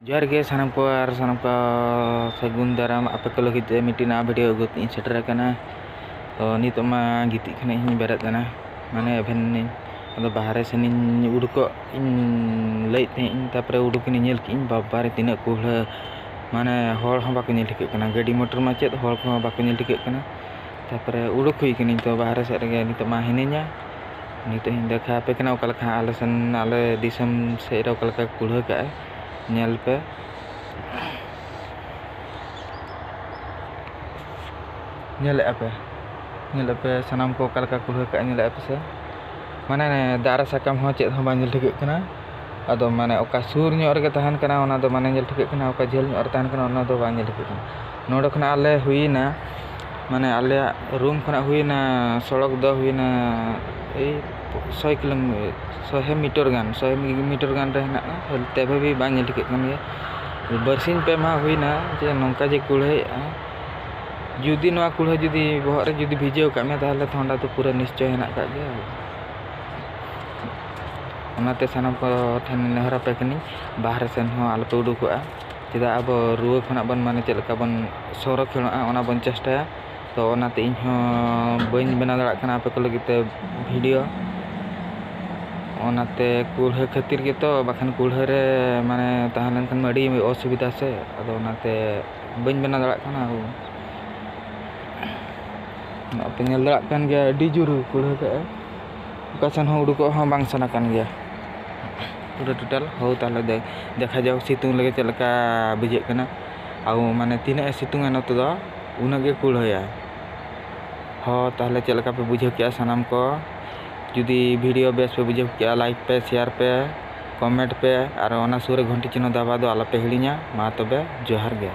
जोहार गे सानम को और सानम को सगुन दाराम आपे को लगित मिट्टिना वीडियो गुती सेटर कना तो नितो मा गिति खने हिं बेरत कना माने एभेन नि अदो बाहरे से नि उडुको इन लैत इन तापरे उडुक नि नेल कि इन बाबारे तिना कुल माने होल हम बाको नेल ठिक कना गाड़ी मोटर मा चेत होल को बाको नेल ठिक कना तापरे उडुक हुई कनी तो बाहरे से रगे नितो मा हिनेnya नितो हिं देखा पे कना ओकलका आले सन आले दिसम से रे ओकलका कुल का nyel pe nyel apa sanam ko kalka kulha ka nyel apa se mane dara sakam ho chet ho bang nyel thik kana ado mane oka sur nyor ge tahan kana ona do mane nyel thik kana oka jel nyor tahan kana ona do bang nyel thik kana nodo khana ale huina mane ale room khana huina solok do huina ei 100 kilometer 100 meter gan re na tebe bi bang nyel thik kana bersin pe ma huina je nongka je kulhe जुदी नवा कुल्हा जुदी बहर रे जुदी भिजेव का में ताहले ठंडा तो पूरा निश्चय हेना का गे ओनाते सानम को ठेन नेहरा पे कनी बाहर सेन हो आलपे उडुकोआ चेदा अब रुआ खना बन माने चेलका बन संरक्षण ओना बन चेष्टाया तो ओनाते इन हो बइन बना दड़ा कना आपे को लगिते वीडियो ओनाते कुल्हा खातिर के तो बाखन कुल्हा रे माने ताहलन खन मडी असुविधा से अदो ओनाते बइन बना दड़ा कना apa nyelak kan gaya di juru kuliah ke kasan ho udu ko ho bang sana kan gaya udah total ho tahle देखा जाओ सितुंग लगे चलका बिजे कना आउ माने तीना सितुंग न तो दा उनगे कुल होया हो ताhle चलका पे बुझे क्या सनम को जुदी वीडियो बेस पे बुझे क्या लाइक पे शेयर पे कमेंट पे और ओना सुरे घंटी चिन्ह दबा दो आला पे हिड़िया मा तबे जोहार गे।